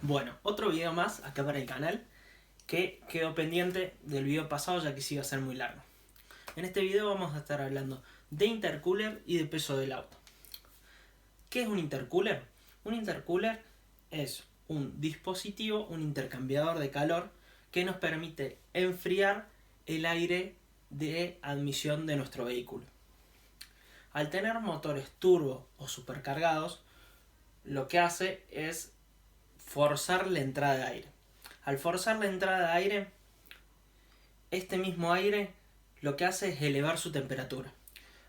Bueno, otro video más acá para el canal que quedó pendiente del video pasado ya que sí iba a ser muy largo. En este video vamos a estar hablando de intercooler y de peso del auto. ¿Qué es un intercooler? Un intercooler es un dispositivo, un intercambiador de calor que nos permite enfriar el aire de admisión de nuestro vehículo. Al tener motores turbo o supercargados, lo que hace es forzar la entrada de aire. Al forzar la entrada de aire, este mismo aire lo que hace es elevar su temperatura.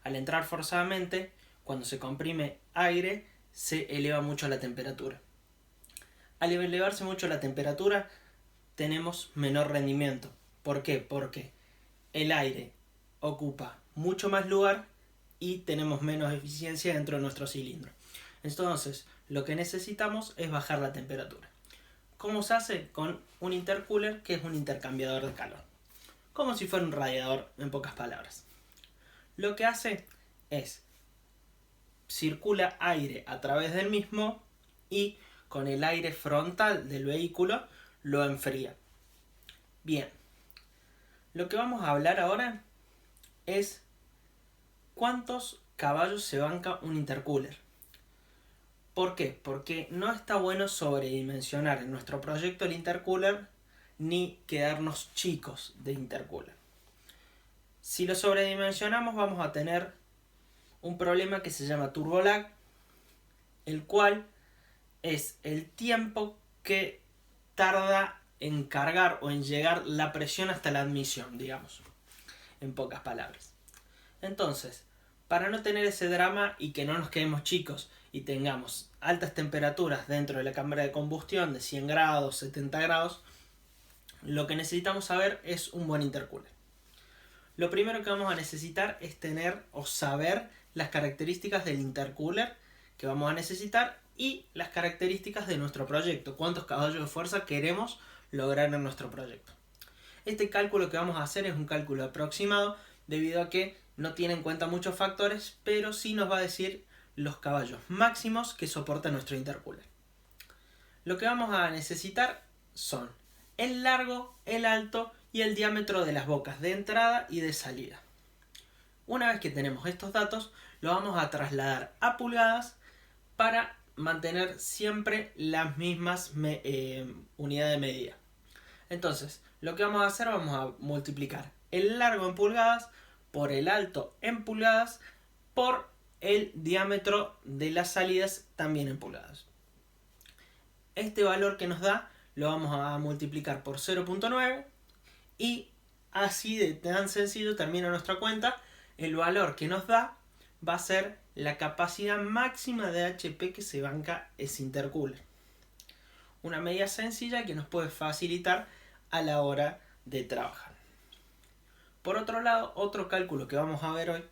Al entrar forzadamente, cuando se comprime aire, se eleva mucho la temperatura. Al elevarse mucho la temperatura, tenemos menor rendimiento. ¿Por qué? Porque el aire ocupa mucho más lugar y tenemos menos eficiencia dentro de nuestro cilindro. Entonces, lo que necesitamos es bajar la temperatura. ¿Cómo se hace? Con un intercooler, que es un intercambiador de calor. Como si fuera un radiador, en pocas palabras. Lo que hace es circula aire a través del mismo y con el aire frontal del vehículo lo enfría. Bien, lo que vamos a hablar ahora es cuántos caballos se banca un intercooler. ¿Por qué? Porque no está bueno sobredimensionar en nuestro proyecto el intercooler ni quedarnos chicos de intercooler. Si lo sobredimensionamos vamos a tener un problema que se llama turbo lag, el cual es el tiempo que tarda en cargar o en llegar la presión hasta la admisión, digamos, en pocas palabras. Entonces, para no tener ese drama y que no nos quedemos chicos y tengamos altas temperaturas dentro de la cámara de combustión de 100 grados, 70 grados, lo que necesitamos saber es un buen intercooler. Lo primero que vamos a necesitar es tener o saber las características del intercooler que vamos a necesitar y las características de nuestro proyecto, cuántos caballos de fuerza queremos lograr en nuestro proyecto. Este cálculo que vamos a hacer es un cálculo aproximado debido a que no tiene en cuenta muchos factores, pero sí nos va a decir los caballos máximos que soporta nuestro intercooler. Lo que vamos a necesitar son el largo, el alto y el diámetro de las bocas de entrada y de salida. Una vez que tenemos estos datos, lo vamos a trasladar a pulgadas para mantener siempre las mismas unidades de medida. Entonces, lo que vamos a hacer, vamos a multiplicar el largo en pulgadas por el alto en pulgadas por el diámetro de las salidas también en pulgadas. Este valor que nos da lo vamos a multiplicar por 0.9 y así de tan sencillo termina nuestra cuenta. El valor que nos da va a ser la capacidad máxima de HP que se banca ese intercooler. Una medida sencilla que nos puede facilitar a la hora de trabajar. Por otro lado, otro cálculo que vamos a ver hoy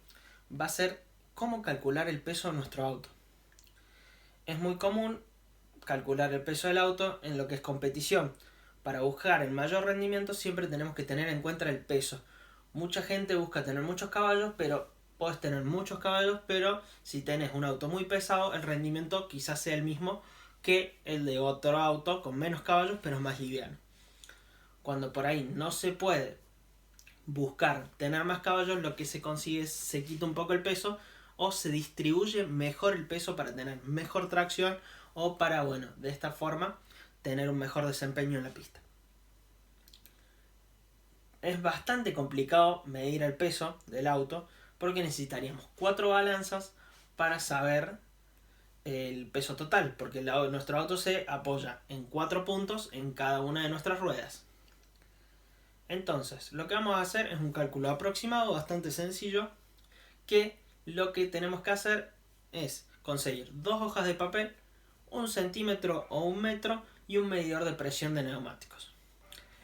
va a ser cómo calcular el peso de nuestro auto. Es muy común calcular el peso del auto en lo que es competición. Para buscar el mayor rendimiento siempre tenemos que tener en cuenta el peso. Mucha gente busca tener muchos caballos, pero puedes tener muchos caballos, pero si tenés un auto muy pesado, el rendimiento quizás sea el mismo que el de otro auto con menos caballos, pero más liviano. Cuando por ahí no se puede buscar tener más caballos, lo que se consigue es se quita un poco el peso o se distribuye mejor el peso para tener mejor tracción o para, bueno, de esta forma tener un mejor desempeño en la pista. Es bastante complicado medir el peso del auto porque necesitaríamos 4 balanzas para saber el peso total, porque nuestro auto se apoya en 4 puntos en cada una de nuestras ruedas. Entonces, lo que vamos a hacer es un cálculo aproximado bastante sencillo, que lo que tenemos que hacer es conseguir 2 hojas de papel, 1 centímetro o 1 metro y un medidor de presión de neumáticos.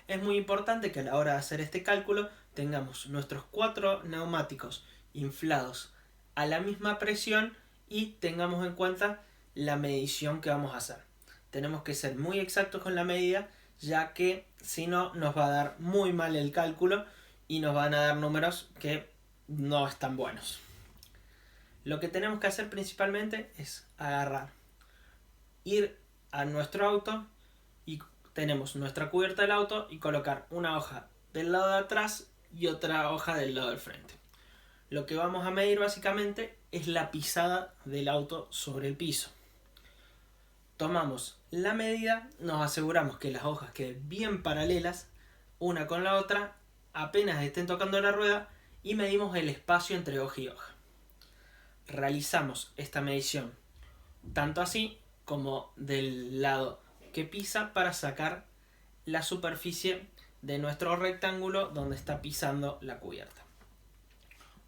Es muy importante que a la hora de hacer este cálculo tengamos nuestros 4 neumáticos inflados a la misma presión y tengamos en cuenta la medición que vamos a hacer. Tenemos que ser muy exactos con la medida, ya que si no nos va a dar muy mal el cálculo y nos van a dar números que no están buenos. Lo que tenemos que hacer principalmente es agarrar, ir a nuestro auto, y tenemos nuestra cubierta del auto y colocar una hoja del lado de atrás y otra hoja del lado del frente. Lo que vamos a medir básicamente es la pisada del auto sobre el piso. Tomamos la medida, nos aseguramos que las hojas queden bien paralelas una con la otra, apenas estén tocando la rueda, y medimos el espacio entre hoja y hoja. Realizamos esta medición tanto así como del lado que pisa para sacar la superficie de nuestro rectángulo donde está pisando la cubierta.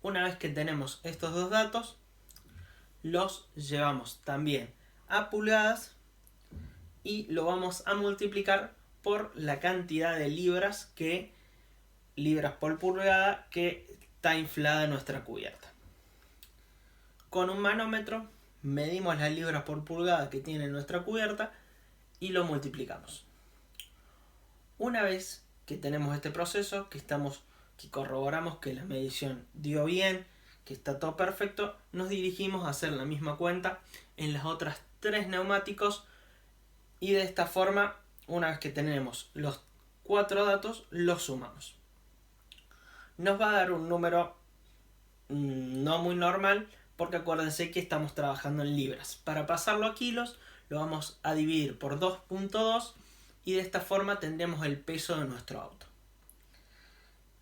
Una vez que tenemos estos dos datos, los llevamos también a pulgadas y lo vamos a multiplicar por la cantidad de libras por pulgada que está inflada nuestra cubierta. Con un manómetro medimos las libras por pulgada que tiene nuestra cubierta y lo multiplicamos. Una vez que tenemos este proceso, que corroboramos que la medición dio bien, que está todo perfecto, nos dirigimos a hacer la misma cuenta en las otras 3 neumáticos y de esta forma, una vez que tenemos los 4 datos, los sumamos. Nos va a dar un número no muy normal, porque acuérdense que estamos trabajando en libras. Para pasarlo a kilos, lo vamos a dividir por 2.2 y de esta forma tendremos el peso de nuestro auto.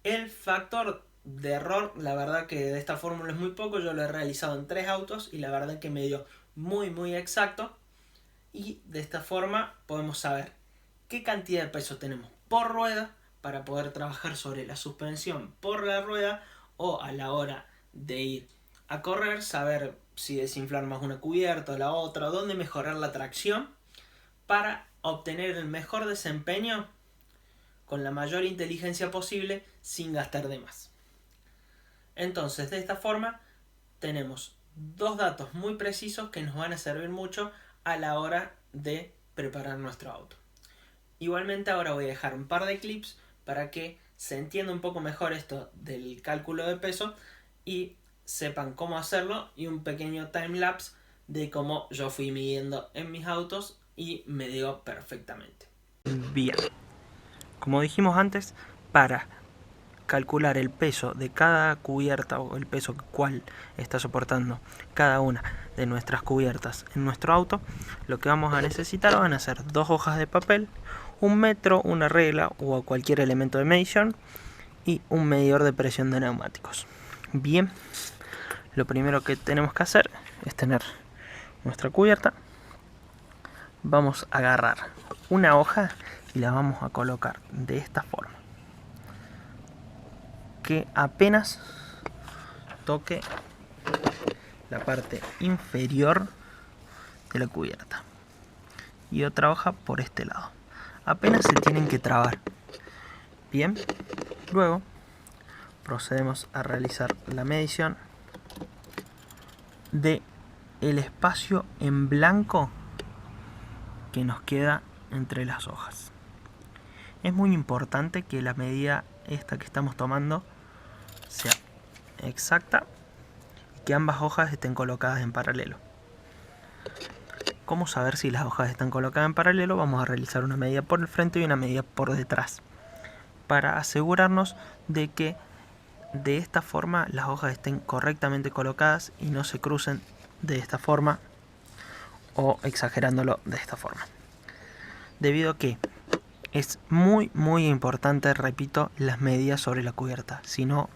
El factor de error, la verdad que de esta fórmula es muy poco, yo lo he realizado en 3 autos y la verdad que me dio muy exacto. Y de esta forma podemos saber qué cantidad de peso tenemos por rueda para poder trabajar sobre la suspensión por la rueda, o a la hora de ir a correr, saber si desinflar más una cubierta o la otra, o dónde mejorar la tracción para obtener el mejor desempeño con la mayor inteligencia posible sin gastar de más. Entonces, de esta forma tenemos 2 datos muy precisos que nos van a servir mucho a la hora de preparar nuestro auto. Igualmente ahora voy a dejar un par de clips para que se entienda un poco mejor esto del cálculo de peso y sepan cómo hacerlo, y un pequeño timelapse de cómo yo fui midiendo en mis autos y me dio perfectamente. Bien, como dijimos antes, para calcular el peso de cada cubierta o el peso cual está soportando cada una de nuestras cubiertas en nuestro auto, lo que vamos a necesitar van a ser 2 hojas de papel, un metro, una regla o cualquier elemento de medición y un medidor de presión de neumáticos. Bien, lo primero que tenemos que hacer es tener nuestra cubierta. Vamos a agarrar una hoja y la vamos a colocar de esta forma, que apenas toque la parte inferior de la cubierta, y otra hoja por este lado. Apenas se tienen que trabar. Bien, luego procedemos a realizar la medición de el espacio en blanco que nos queda entre las hojas. Es muy importante que la medida esta que estamos tomando sea exacta y que ambas hojas estén colocadas en paralelo. ¿Cómo saber si las hojas están colocadas en paralelo? Vamos a realizar una medida por el frente y una medida por detrás, para asegurarnos de que de esta forma las hojas estén correctamente colocadas y no se crucen de esta forma o exagerándolo de esta forma. Debido a que es muy importante, repito, las medidas sobre la cubierta. Si no,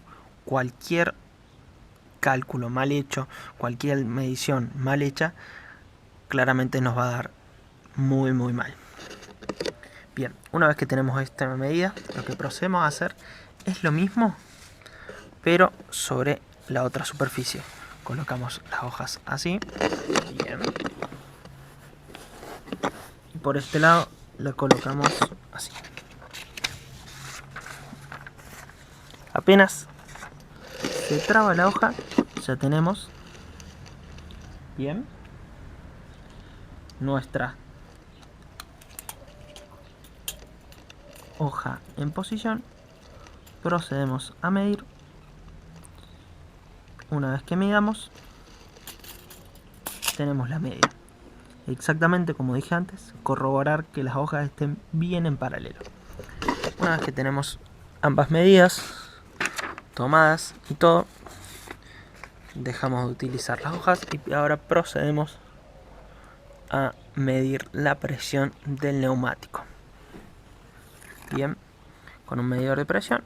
cualquier cálculo mal hecho, cualquier medición mal hecha, claramente nos va a dar muy mal. Bien, una vez que tenemos esta medida, lo que procedemos a hacer es lo mismo, pero sobre la otra superficie. Colocamos las hojas así. Bien. Y por este lado la colocamos así. Apenas se traba la hoja, ya tenemos bien nuestra hoja en posición. Procedemos a medir. Una vez que midamos, tenemos la media. exactamente como dije antes, corroborar que las hojas estén bien en paralelo. Una vez que tenemos ambas medidas tomadas y todo, dejamos de utilizar las hojas y ahora procedemos a medir la presión del neumático. Bien, con un medidor de presión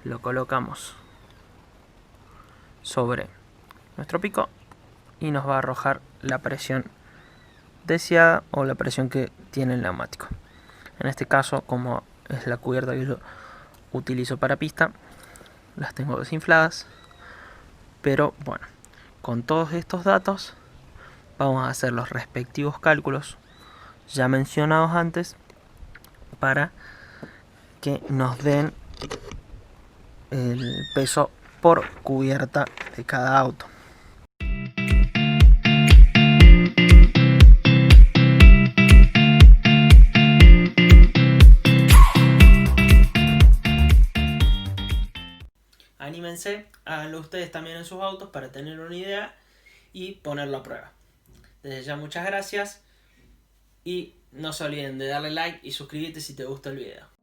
lo colocamos sobre nuestro pico y nos va a arrojar la presión deseada o la presión que tiene el neumático. En este caso, como es la cubierta que yo utilizo para pista, las tengo desinfladas, pero bueno, con todos estos datos vamos a hacer los respectivos cálculos ya mencionados antes para que nos den el peso por cubierta de cada auto. Anímense, háganlo ustedes también en sus autos para tener una idea y ponerlo a prueba. Desde ya muchas gracias y no se olviden de darle like y suscribirte si te gusta el video.